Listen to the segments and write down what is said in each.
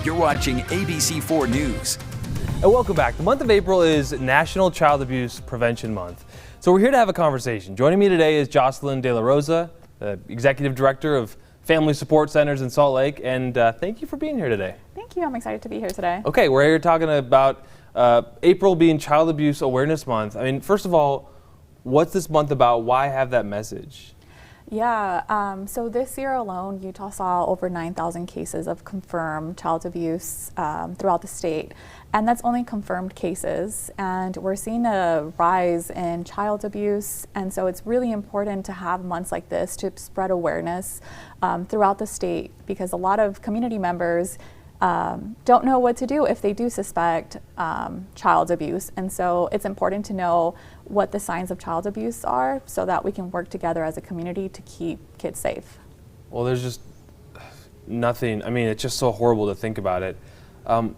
You're watching ABC4 News. And welcome back. The month of April is National Child Abuse Prevention Month. So we're here to have a conversation. Joining me today is Jocelyn De La Rosa, the Executive Director of Family Support Centers in Salt Lake. And thank you for being here today. Thank you. I'm excited to be here today. Okay, we're here talking about April being Child Abuse Awareness Month. I mean, first of all, what's this month about? Why have that message? Yeah, so this year alone, Utah saw over 9,000 cases of confirmed child abuse throughout the state. And that's only confirmed cases. And we're seeing a rise in child abuse. And so it's really important to have months like this to spread awareness throughout the state, because a lot of community members don't know what to do if they do suspect child abuse. And so it's important to know what the signs of child abuse are so that we can work together as a community to keep kids safe. Well, there's just nothing. I mean, it's just so horrible to think about it.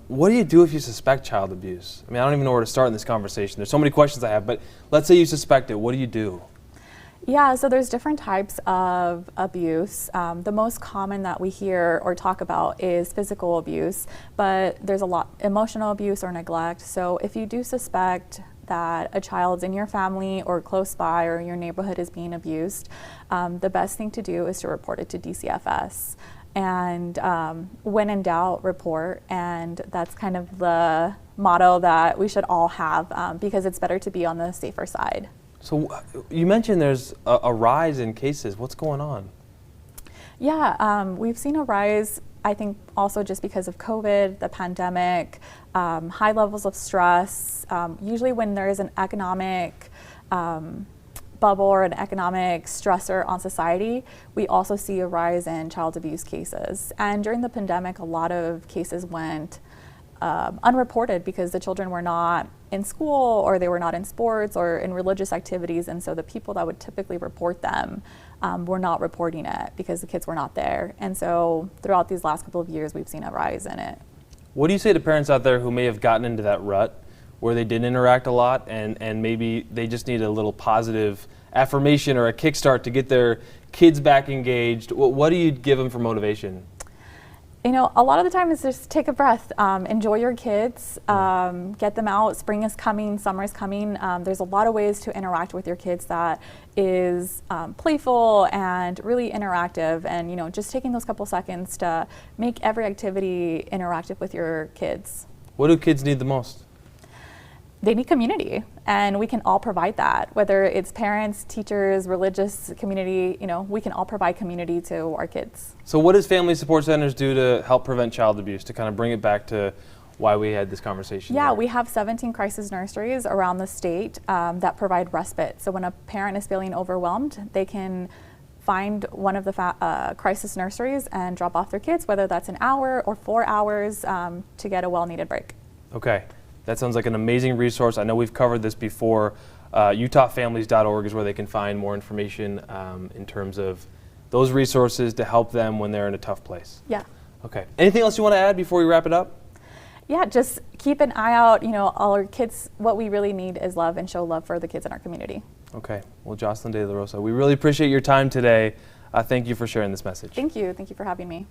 What do you do if you suspect child abuse? I mean, I don't even know where to start in this conversation. There's so many questions I have, but let's say you suspect it. What do you do? Yeah, so there's different types of abuse. The most common that we hear or talk about is physical abuse, but there's a lot emotional abuse or neglect. So if you do suspect that a child's in your family or close by or your neighborhood is being abused, the best thing to do is to report it to DCFS. And when in doubt, report. And that's kind of the motto that we should all have, because it's better to be on the safer side. So you mentioned there's a rise in cases. What's going on? Yeah, we've seen a rise, I think, also just because of COVID, the pandemic, high levels of stress. Usually when there is an economic bubble or an economic stressor on society, we also see a rise in child abuse cases. And during the pandemic, a lot of cases went unreported because the children were not in school, or they were not in sports or in religious activities, and so the people that would typically report them were not reporting it because the kids were not there. And so throughout these last couple of years, we've seen a rise in it. What do you say to parents out there who may have gotten into that rut where they didn't interact a lot and maybe they just need a little positive affirmation or a kickstart to get their kids back engaged? What do you give them for motivation? You know, a lot of the time is just take a breath, enjoy your kids, get them out. Spring is coming, summer is coming. There's a lot of ways to interact with your kids that is playful and really interactive, and, you know, just taking those couple seconds to make every activity interactive with your kids. What do kids need the most? They need community, and we can all provide that, whether it's parents, teachers, religious community. You know, we can all provide community to our kids. So what does Family Support Centers do to help prevent child abuse, to kind of bring it back to why we had this conversation? Yeah, here? we have 17 crisis nurseries around the state that provide respite. So when a parent is feeling overwhelmed, they can find one of the crisis nurseries and drop off their kids, whether that's an hour or 4 hours, to get a well-needed break. Okay. That sounds like an amazing resource. I know we've covered this before. UtahFamilies.org is where they can find more information in terms of those resources to help them when they're in a tough place. Yeah. Okay. Anything else you want to add before we wrap it up? Yeah, just keep an eye out. You know, all our kids, what we really need is love, and show love for the kids in our community. Okay. Well, Jocelyn De La Rosa, we really appreciate your time today. Thank you for sharing this message. Thank you. Thank you for having me.